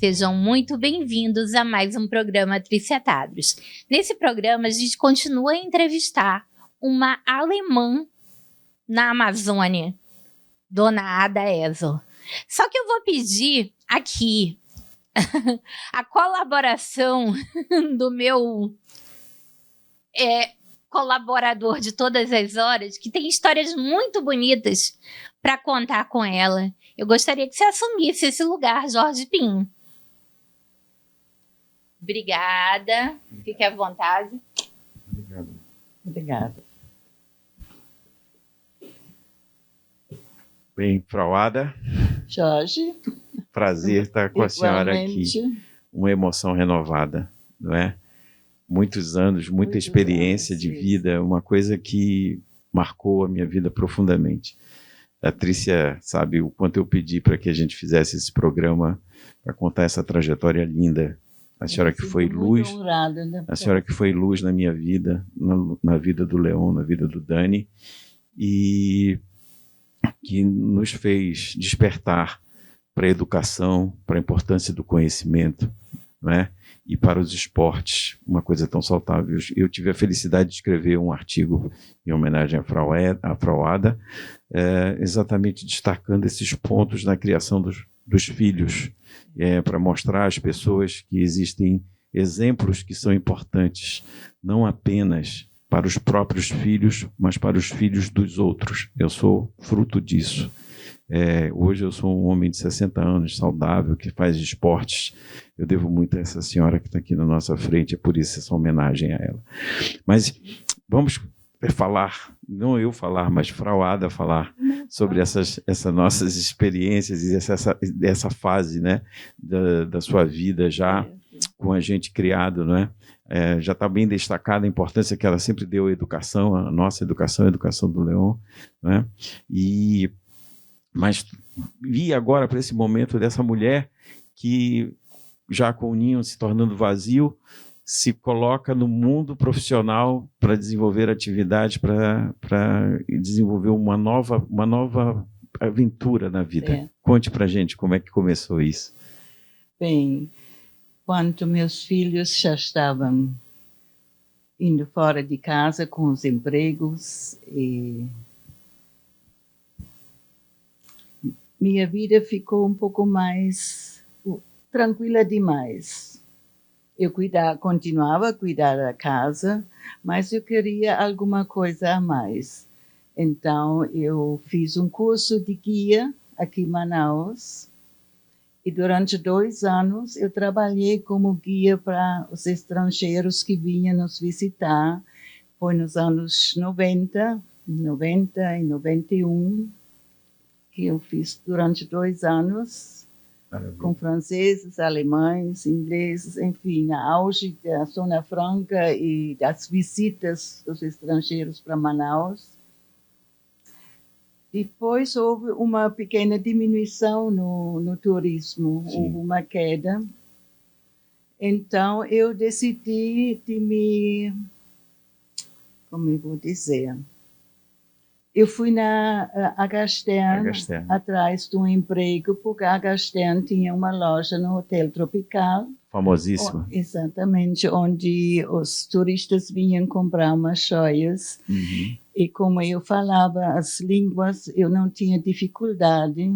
sejam muito bem-vindos a mais um programa Triciatados. Nesse programa, a gente continua a entrevistar uma alemã na Amazônia, Dona Ada Ezel. Só que eu vou pedir aqui a colaboração do meu colaborador de todas as horas, que tem histórias muito bonitas para contar com ela. Eu gostaria que você assumisse esse lugar, Jorge Pinho. Obrigada. Fique à vontade. Obrigada. Bem, Frau Ada. Jorge. Prazer estar com a senhora aqui. Uma emoção renovada, não é? Muitos anos, muita experiência de vida, uma coisa que marcou a minha vida profundamente. A Trícia sabe o quanto eu pedi para que a gente fizesse esse programa para contar essa trajetória linda. A senhora que foi luz, a senhora que foi luz na minha vida, na vida do Leon, na vida do Dani, e que nos fez despertar para a educação, para a importância do conhecimento, não é? E para os esportes, uma coisa tão saudável. Eu tive a felicidade de escrever um artigo em homenagem à Frau Ada, exatamente destacando esses pontos na criação dos filhos, para mostrar às pessoas que existem exemplos que são importantes, não apenas para os próprios filhos, mas para os filhos dos outros. Eu sou fruto disso. Hoje eu sou um homem de 60 anos, saudável, que faz esportes. Eu devo muito a essa senhora que está aqui na nossa frente, é por isso essa homenagem a ela. Mas vamos falar, não eu falar, mas Frau Ada falar sobre essas nossas experiências e essa fase, né, da sua vida já com a gente criado, não é? Já está bem destacada a importância que ela sempre deu à educação, a nossa educação, a educação do Leon, não é? Mas vi agora para esse momento dessa mulher que, já com o ninho se tornando vazio, se coloca no mundo profissional para desenvolver atividades, para desenvolver uma nova aventura na vida. Conte para a gente como é que começou isso. Bem, quando meus filhos já estavam indo fora de casa com os empregos e minha vida ficou um pouco mais tranquila demais. Eu continuava a cuidar da casa, mas eu queria alguma coisa a mais. Então, eu fiz um curso de guia aqui em Manaus e durante 2 anos eu trabalhei como guia para os estrangeiros que vinham nos visitar. Foi nos anos 90 e 91. que eu fiz durante 2 anos, com franceses, alemães, ingleses, enfim, na auge da Zona Franca e das visitas dos estrangeiros para Manaus. Depois houve uma pequena diminuição no turismo, houve uma queda. Então eu decidi como eu vou dizer... Eu fui na H-Stern atrás de um emprego, porque a H-Stern tinha uma loja no Hotel Tropical. Famosíssima. Exatamente, onde os turistas vinham comprar umas joias. Uhum. E como eu falava as línguas, eu não tinha dificuldade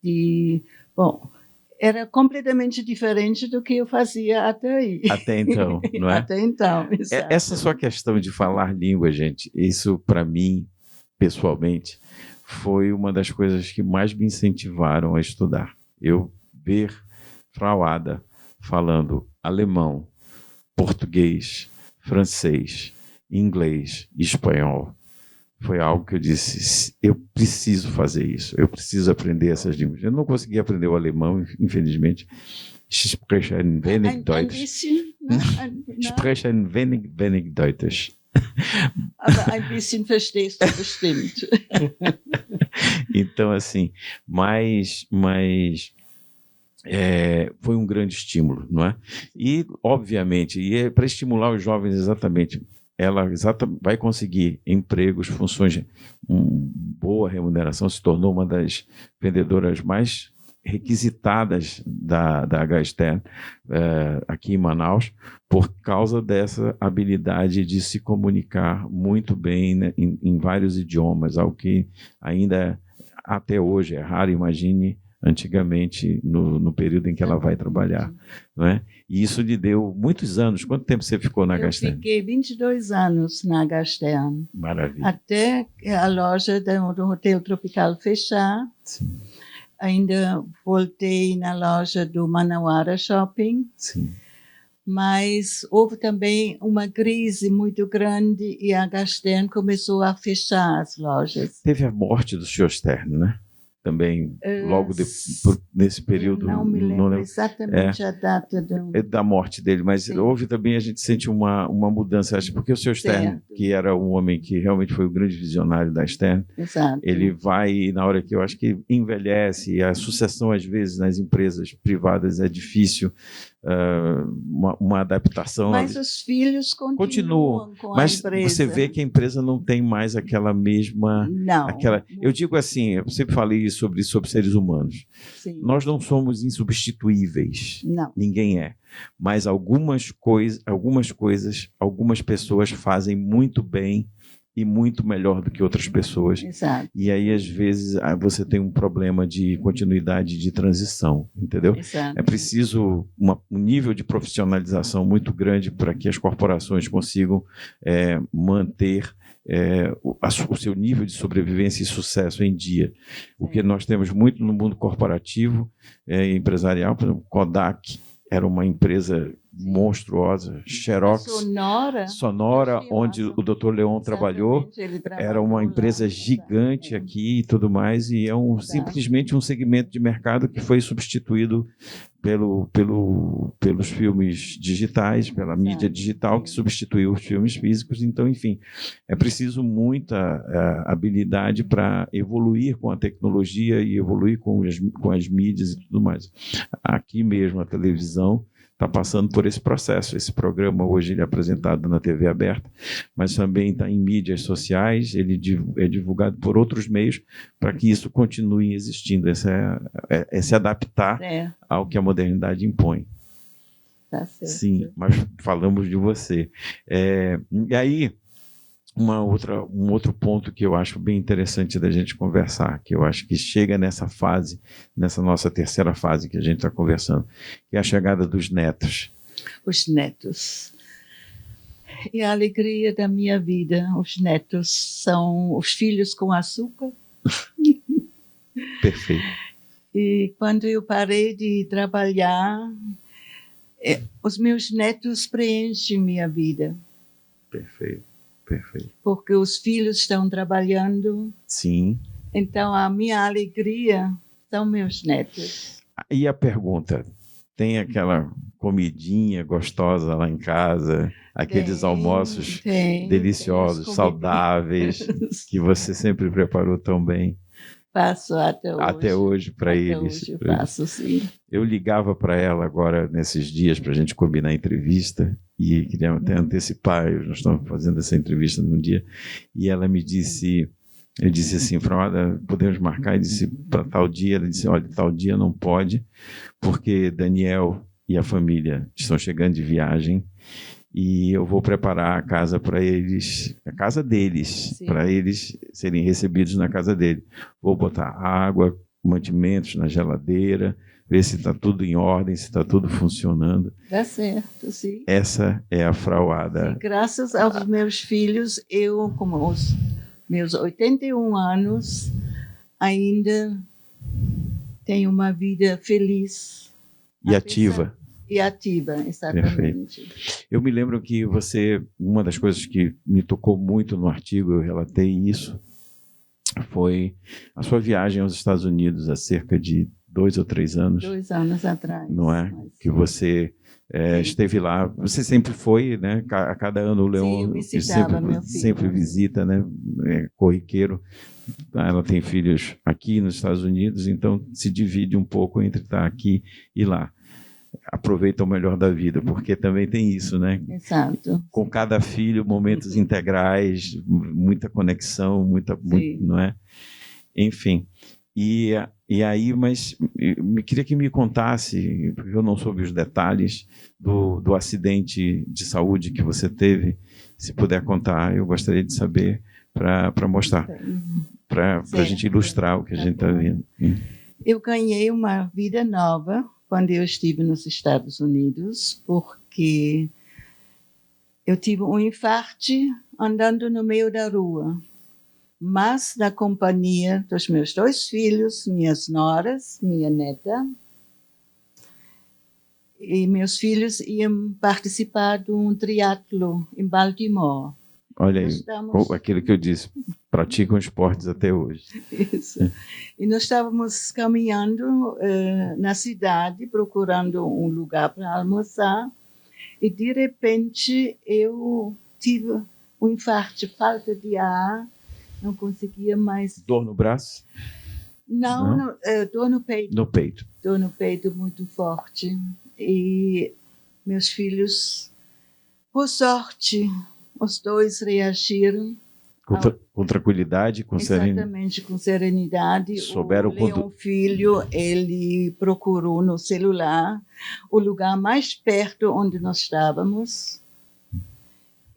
de... Bom, era completamente diferente do que eu fazia até aí. Até então, não é? Até então, exato. Essa sua questão de falar língua, gente, isso para mim... pessoalmente, foi uma das coisas que mais me incentivaram a estudar. Eu ver Frau Ada falando alemão, português, francês, inglês e espanhol, foi algo que eu disse, eu preciso fazer isso, eu preciso aprender essas línguas. Eu não consegui aprender o alemão, infelizmente. Spreche ein wenig Deutsch. Spreche ein wenig Deutsch. Aber ein bisschen verstehst du bestimmt. Então, assim, foi um grande estímulo, não é? E, obviamente, para estimular os jovens exatamente, ela vai conseguir empregos, funções, boa remuneração, se tornou uma das vendedoras mais requisitadas da HSTERN aqui em Manaus, por causa dessa habilidade de se comunicar muito bem, né, em vários idiomas, algo que ainda até hoje é raro. Imagine antigamente, no período em que ela vai trabalhar, não é? E isso lhe deu muitos anos. Quanto tempo você ficou na HSTERN? Eu fiquei 22 anos na HSTERN. Maravilha. Até a loja do Hotel Tropical fechar. Sim. Ainda voltei na loja do Manauara Shopping. Sim. Mas houve também uma crise muito grande e a HSTERN começou a fechar as lojas. Teve a morte do Sr. Stern, né? Também, logo nesse período. Não me lembro exatamente a data da morte dele, mas sim, houve também, a gente sente uma mudança, acho, porque o Sr. Stern, que era um homem que realmente foi o grande visionário da Stern, exato, ele vai, na hora que eu acho que envelhece, e a sucessão, às vezes, nas empresas privadas é difícil, uma adaptação. Mas os filhos continuam com a empresa. Mas você vê que a empresa não tem mais aquela mesma... Não. Eu digo assim, eu sempre falei sobre seres humanos. Sim. Nós não somos insubstituíveis. Não. Ninguém é. Mas algumas coisas, algumas pessoas fazem muito bem e muito melhor do que outras pessoas. Exato. E aí, às vezes, você tem um problema de continuidade de transição, entendeu? Exato. É preciso um nível de profissionalização muito grande para que as corporações consigam manter o seu nível de sobrevivência e sucesso em dia. O que nós temos muito no mundo corporativo e empresarial, por exemplo, Kodak era uma empresa monstruosa, Xerox, Sonora, onde o Dr. Leon trabalhou, era uma empresa gigante aqui e tudo mais, e simplesmente um segmento de mercado que foi substituído pelos filmes digitais, pela mídia digital, que substituiu os filmes físicos. Então, enfim, é preciso muita habilidade para evoluir com a tecnologia e evoluir com as mídias e tudo mais. Aqui mesmo, a televisão está passando por esse processo. Esse programa hoje ele é apresentado na TV aberta, mas também está em mídias sociais, ele é divulgado por outros meios para que isso continue existindo, é se adaptar ao que a modernidade impõe. Tá certo. Sim, mas falamos de você. E aí, um outro ponto que eu acho bem interessante da gente conversar, que eu acho que chega nessa nossa terceira fase que a gente está conversando, que é a chegada dos netos. Os netos. E a alegria da minha vida, os netos são os filhos com açúcar. Perfeito. E quando eu parei de trabalhar, os meus netos preenchem minha vida. Perfeito. Perfeito. Porque os filhos estão trabalhando. Sim. Então, a minha alegria são meus netos. E a pergunta, tem aquela comidinha gostosa lá em casa, aqueles almoços deliciosos, saudáveis, que você sempre preparou tão bem? Faço até hoje. Até hoje para eles. Hoje eu faço, sim. Eu ligava para ela agora, nesses dias, para a gente combinar a entrevista, e queria até antecipar, nós estamos fazendo essa entrevista num dia, e ela me disse, eu disse assim, Frauda, podemos marcar? E disse, para tal dia, ela disse, olha, tal dia não pode, porque Daniel e a família estão chegando de viagem, e eu vou preparar a casa para eles, a casa deles, para eles serem recebidos na casa dele. Vou botar água, mantimentos na geladeira, ver se está tudo em ordem, se está tudo funcionando. Dá certo, sim. Essa é a Frauada. Sim, graças aos meus filhos, eu, com os meus 81 anos, ainda tenho uma vida feliz. E ativa. E ativa, exatamente. Perfeito. Eu me lembro que uma das coisas que me tocou muito no artigo, eu relatei isso, foi a sua viagem aos Estados Unidos há cerca de 2 ou 3 anos. 2 anos atrás. Não é? Que você esteve lá. Você sempre foi, né? A cada ano o Leon sempre visita, né? Corriqueiro. Ela tem filhos aqui nos Estados Unidos, então se divide um pouco entre estar aqui e lá. Aproveita o melhor da vida, porque também tem isso, né? Exato. Com cada filho, momentos integrais, muita conexão, não é? Enfim. E E aí, mas eu queria que me contasse, porque eu não soube os detalhes do acidente de saúde que você teve. Se puder contar, eu gostaria de saber para mostrar, para a gente ilustrar o que a gente está vendo. Eu ganhei uma vida nova quando eu estive nos Estados Unidos, porque eu tive um infarto andando no meio da rua, mas na companhia dos meus 2 filhos, minhas noras, minha neta, e meus filhos iam participar de um triatlo em Baltimore. Olha aí, aquilo que eu disse, praticam esportes até hoje. Isso. E nós estávamos caminhando na cidade, procurando um lugar para almoçar, e de repente eu tive um infarto, falta de ar, não conseguia mais. Dor no braço? Não? Dor no peito. No peito. Dor no peito muito forte. E meus filhos, por sorte, os 2 reagiram. Com tranquilidade, com serenidade. Exatamente, com serenidade. Souberam o Leon Filho, ele procurou no celular o lugar mais perto onde nós estávamos.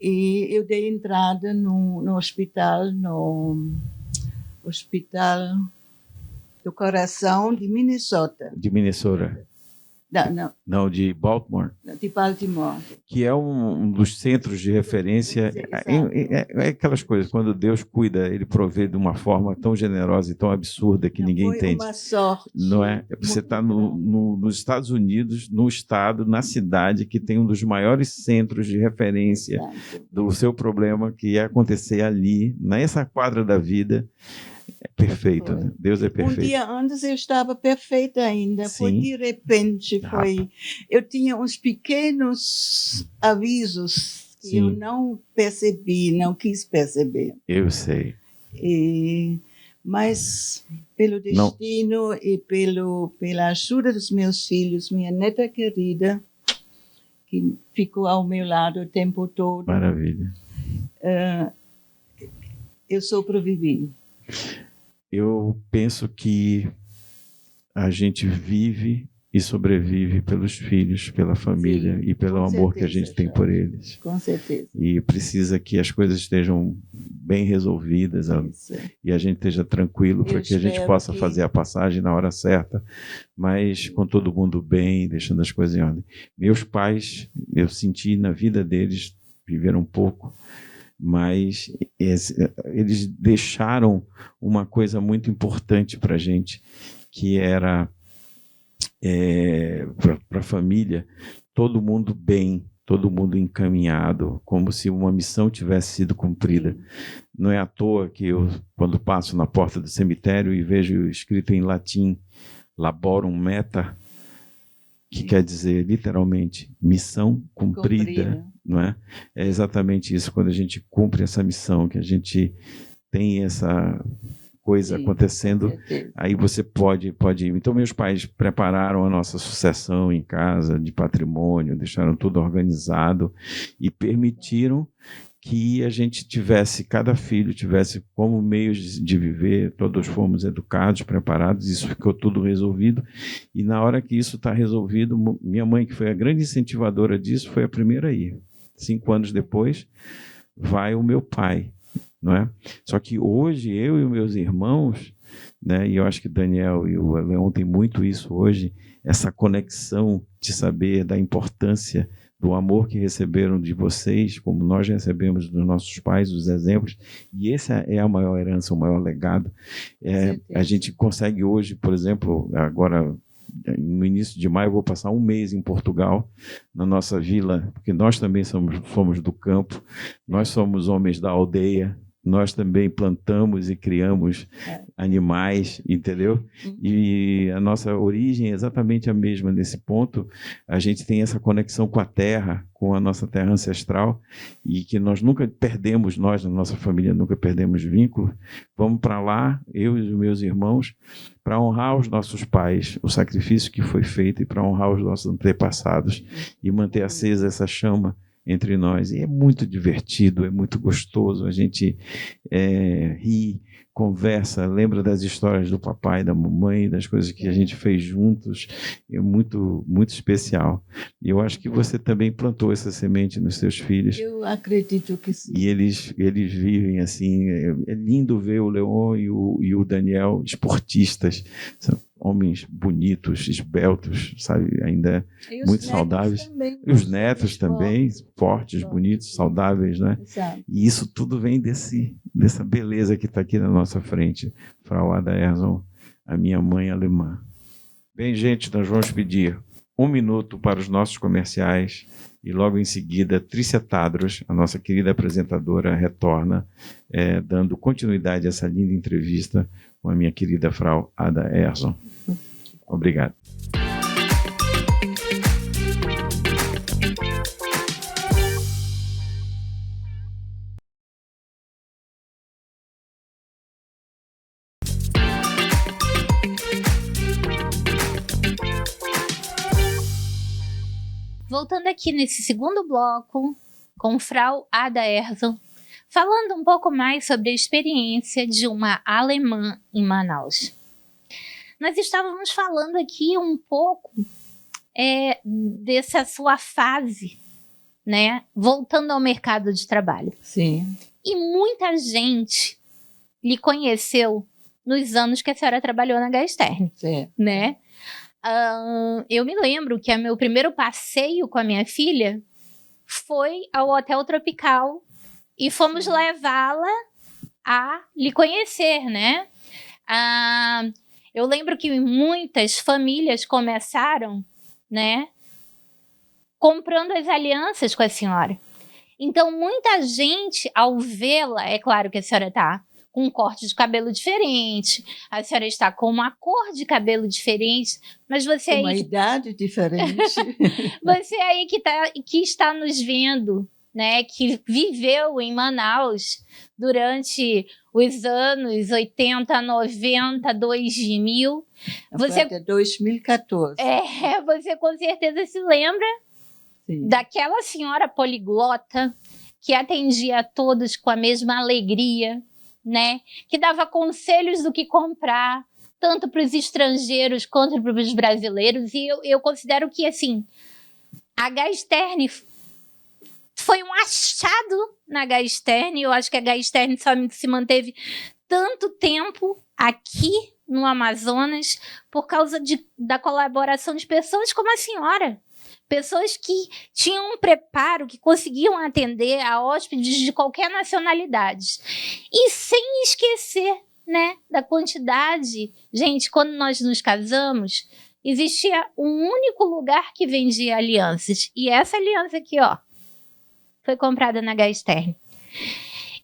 E eu dei entrada no hospital do Coração de Minnesota. De Minnesota. Não, de Baltimore. De Baltimore. Que é um dos centros de referência. É aquelas coisas, quando Deus cuida, Ele provê de uma forma tão generosa e tão absurda que ninguém entende. Foi uma sorte. Não é? Você está nos Estados Unidos, no estado, na cidade, que tem um dos maiores centros de referência do seu problema, que ia acontecer ali, nessa quadra da vida. É perfeito, né? Deus é perfeito. Um dia antes eu estava perfeita ainda. Sim. Foi de repente, eu tinha uns pequenos avisos que eu não percebi, não quis perceber. Eu sei. Mas pelo destino e pela ajuda dos meus filhos, minha neta querida, que ficou ao meu lado o tempo todo. Maravilha. Eu sobrevivi. Eu penso que a gente vive e sobrevive pelos filhos, pela família. Sim, e pelo amor que a gente tem por eles. Com certeza. E precisa que as coisas estejam bem resolvidas e a gente esteja tranquilo para que a gente possa fazer a passagem na hora certa, mas com todo mundo bem, deixando as coisas em ordem. Meus pais, eu senti na vida deles, viveram um pouco, mas eles deixaram uma coisa muito importante para a gente, que era para a família, todo mundo bem, todo mundo encaminhado, como se uma missão tivesse sido cumprida. Não é à toa que eu, quando passo na porta do cemitério e vejo escrito em latim, Laborum Meta, que quer dizer, literalmente, missão cumprida. Não é? É exatamente isso, quando a gente cumpre essa missão, que a gente tem essa coisa acontecendo, aí você pode ir. Então, meus pais prepararam a nossa sucessão em casa, de patrimônio, deixaram tudo organizado e permitiram que a gente tivesse, cada filho tivesse como meios de viver, todos fomos educados, preparados, isso ficou tudo resolvido, e na hora que isso está resolvido, minha mãe, que foi a grande incentivadora disso, foi a primeira a ir. 5 anos depois, vai o meu pai, não é? Só que hoje, eu e os meus irmãos, né, e eu acho que Daniel e o Leon têm muito isso hoje, essa conexão de saber da importância do amor que receberam de vocês, como nós recebemos dos nossos pais, os exemplos, e essa é a maior herança, o maior legado. A gente consegue hoje, por exemplo, agora no início de maio eu vou passar 1 mês em Portugal, na nossa vila, porque nós também somos do campo, nós somos homens da aldeia, nós também plantamos e criamos animais, entendeu? E a nossa origem é exatamente a mesma nesse ponto. A gente tem essa conexão com a terra, com a nossa terra ancestral, e que nós nunca perdemos, nós, na nossa família, nunca perdemos vínculo. Vamos para lá, eu e os meus irmãos, para honrar os nossos pais, o sacrifício que foi feito, e para honrar os nossos antepassados, e manter acesa essa chama entre nós. E é muito divertido, é muito gostoso. A gente ri, conversa, lembra das histórias do papai, da mamãe, das coisas que a gente fez juntos. É muito, muito especial. E eu acho que você também plantou essa semente nos seus filhos. Eu acredito que sim. E eles vivem assim. É lindo ver o Leon e o Daniel esportistas. São homens bonitos, esbeltos, sabe? Ainda muito saudáveis. E os netos também, fortes, bonitos, saudáveis, né? Exato. E isso tudo vem dessa beleza que está aqui na nossa frente. Frau Ada Ehrson, a minha mãe alemã. Bem, gente, nós vamos pedir 1 minuto para os nossos comerciais e logo em seguida Trícia Tadros, a nossa querida apresentadora, retorna dando continuidade a essa linda entrevista com a minha querida Frau Ada Ehrson. Obrigado. Voltando aqui nesse segundo bloco, com Frau Ada Ehrson, falando um pouco mais sobre a experiência de uma alemã em Manaus. Nós estávamos falando aqui um pouco dessa sua fase, né? Voltando ao mercado de trabalho. Sim. E muita gente lhe conheceu nos anos que a senhora trabalhou na Gastern, né? Eu me lembro que o meu primeiro passeio com a minha filha foi ao Hotel Tropical e fomos levá-la a lhe conhecer, né? Eu lembro que muitas famílias começaram, né, comprando as alianças com a senhora. Então, muita gente, ao vê-la, é claro que a senhora está com um corte de cabelo diferente, a senhora está com uma cor de cabelo diferente, mas você uma idade diferente. Você aí que está nos vendo, né, que viveu em Manaus durante os anos 80, 90, 2000. Você 2014. Você com certeza se lembra daquela senhora poliglota que atendia a todos com a mesma alegria, né? Que dava conselhos do que comprar, tanto para os estrangeiros quanto para os brasileiros. E eu considero que, assim, a Gastern foi um achado na Gastern. Eu acho que a Gastern só se manteve tanto tempo aqui no Amazonas por causa da colaboração de pessoas como a senhora. Pessoas que tinham um preparo, que conseguiam atender a hóspedes de qualquer nacionalidade. E sem esquecer, né, da quantidade. Gente, quando nós nos casamos, existia um único lugar que vendia alianças. E essa aliança aqui, ó, foi comprada na Gastern.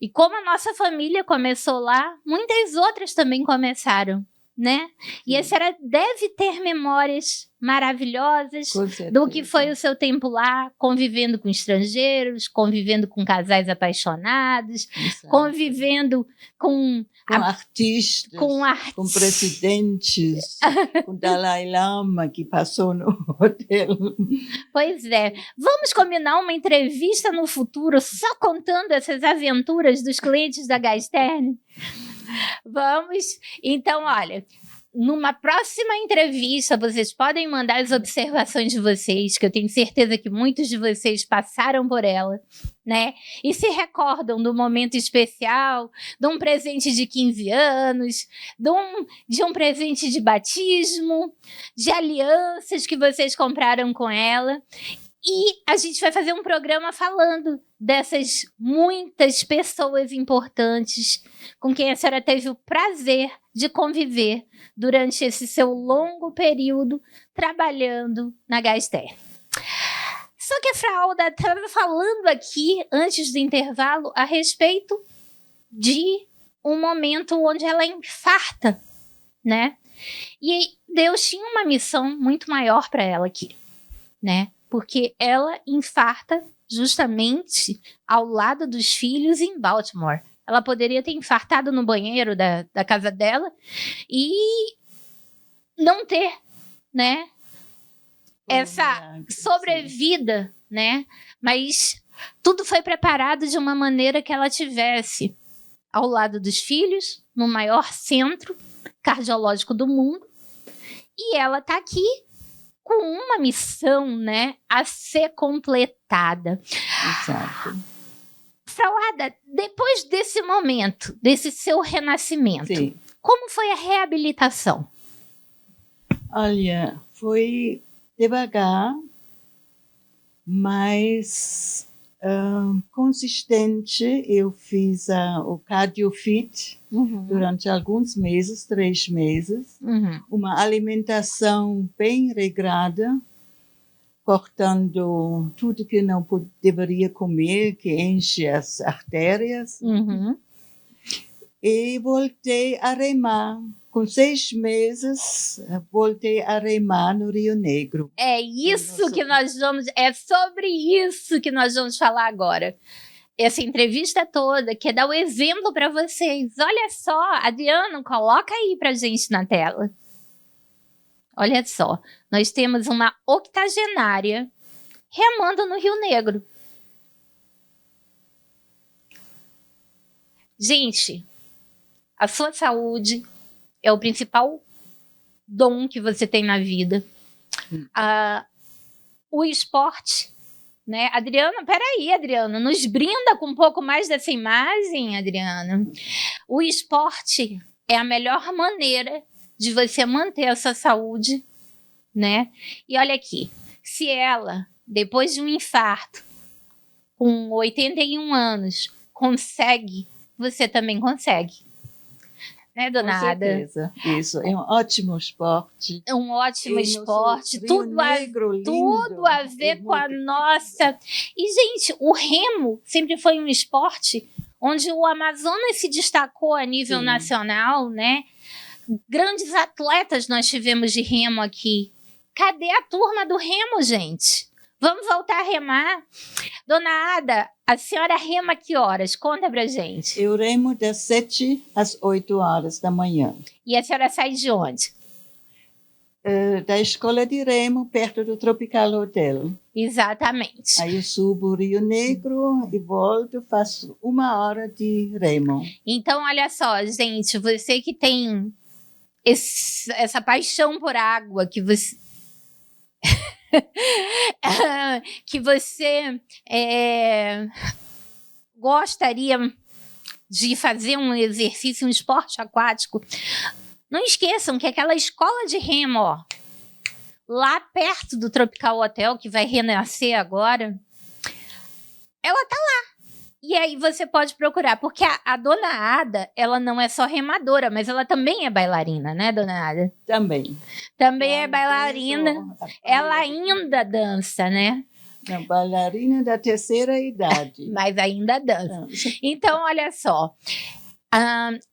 E como a nossa família começou lá, muitas outras também começaram, né? E a senhora deve ter memórias maravilhosas do que foi o seu tempo lá, convivendo com estrangeiros, convivendo com casais apaixonados, convivendo com artistas, com presidentes, com Dalai Lama que passou no hotel. Pois é. Vamos combinar uma entrevista no futuro só contando essas aventuras dos clientes da Gastern? Vamos. Então, olha, numa próxima entrevista, vocês podem mandar as observações de vocês, que eu tenho certeza que muitos de vocês passaram por ela, né? E se recordam do momento especial, de um presente de 15 anos, de um presente de batismo, de alianças que vocês compraram com ela. E a gente vai fazer um programa falando dessas muitas pessoas importantes com quem a senhora teve o prazer de conviver durante esse seu longo período trabalhando na Gastern. Só que a Frau Ada estava falando aqui, antes do intervalo, a respeito de um momento onde ela infarta, né? E Deus tinha uma missão muito maior para ela aqui, né? Porque ela infarta justamente ao lado dos filhos em Baltimore. Ela poderia ter infartado no banheiro da casa dela e não ter, né, essa sobrevida, né? Mas tudo foi preparado de uma maneira que ela tivesse ao lado dos filhos, no maior centro cardiológico do mundo, e ela está aqui com uma missão, né, a ser completada. Exato. Frau Ada, depois desse momento, desse seu renascimento, Sim. como foi a reabilitação? Olha, foi devagar, mas consistente. Eu fiz o CardioFit durante alguns meses, 3 meses. Uma alimentação bem regrada, cortando tudo que não deveria comer, que enche as artérias. E voltei a remar. Com 6 meses, voltei a remar no Rio Negro. É isso que nós vamos... É sobre isso que nós vamos falar agora. Essa entrevista toda quer dar o exemplo para vocês. Olha só, Adriano, coloca aí pra gente na tela. Olha só, nós temos uma octogenária remando no Rio Negro. Gente, a sua saúde é o principal dom que você tem na vida. O esporte, né? Adriano, peraí, Adriano, nos brinda com um pouco mais dessa imagem, Adriano. O esporte é a melhor maneira de você manter essa saúde, né? E olha aqui, se ela, depois de um infarto, com 81 anos, consegue, você também consegue. Né, dona Ada? Com certeza. Isso, é um ótimo esporte. É um ótimo esporte. Tudo a ver com a nossa... E, gente, o remo sempre foi um esporte onde o Amazonas se destacou a nível nacional, né? Grandes atletas nós tivemos de remo aqui. Cadê a turma do remo, gente? Vamos voltar a remar? Dona Ada, a senhora rema que horas? Conta pra gente. Eu remo das 7 às 8 horas da manhã. E a senhora sai de onde? Da escola de remo, perto do Tropical Hotel. Exatamente. Aí eu subo o Rio Negro e volto, faço 1 hora de remo. Então, olha só, gente, você que tem essa paixão por água, que você... que você gostaria de fazer um exercício, um esporte aquático, não esqueçam que aquela escola de remo, ó, lá perto do Tropical Hotel, que vai renascer agora, ela tá lá. E aí você pode procurar, porque a dona Ada, ela não é só remadora, mas ela também é bailarina, né, dona Ada? Também. Também é bailarina. Ela ainda dança, né? Uma bailarina da terceira idade. Mas ainda dança. Então, olha só.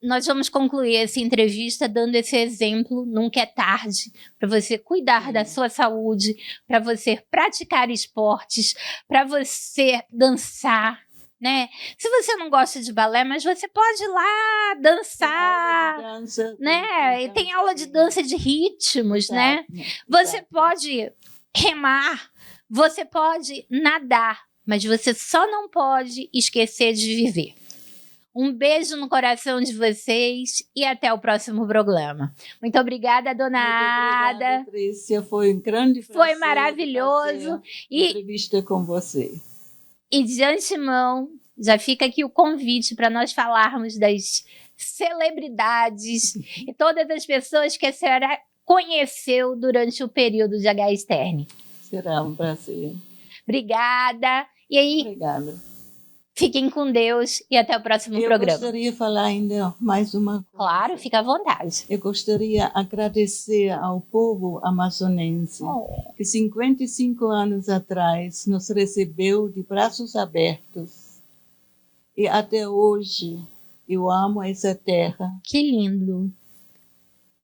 Nós vamos concluir essa entrevista dando esse exemplo, nunca é tarde, para você cuidar da sua saúde, para você praticar esportes, para você dançar. Né? Se você não gosta de balé, mas você pode ir lá dançar, né? E tem aula de dança de ritmos, né? Você pode remar, você pode nadar, mas você só não pode esquecer de viver. Um beijo no coração de vocês e até o próximo programa. Muito obrigada, dona Ada. Obrigada, Patrícia. Foi um grande prazer. Foi maravilhoso. Entrevista com você. E de antemão, já fica aqui o convite para nós falarmos das celebridades e todas as pessoas que a senhora conheceu durante o período de H. Stern. Será um prazer. Obrigada. E aí, obrigada. Fiquem com Deus e até o próximo programa. Eu gostaria de falar ainda mais uma coisa. Claro, fica à vontade. Eu gostaria de agradecer ao povo amazonense, que 55 anos atrás nos recebeu de braços abertos. E até hoje eu amo essa terra. Que lindo.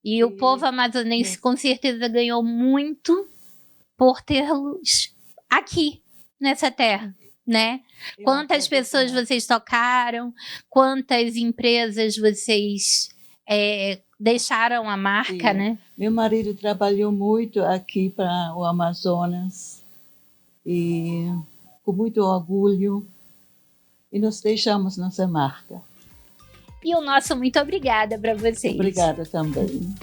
E o povo amazonense com certeza ganhou muito por tê-los aqui, nessa terra. Né? Quantas pessoas vocês tocaram, quantas empresas vocês deixaram a marca, né? Meu marido trabalhou muito aqui para o Amazonas e com muito orgulho, e nós deixamos nossa marca. E o nosso muito obrigada para vocês. Obrigada também.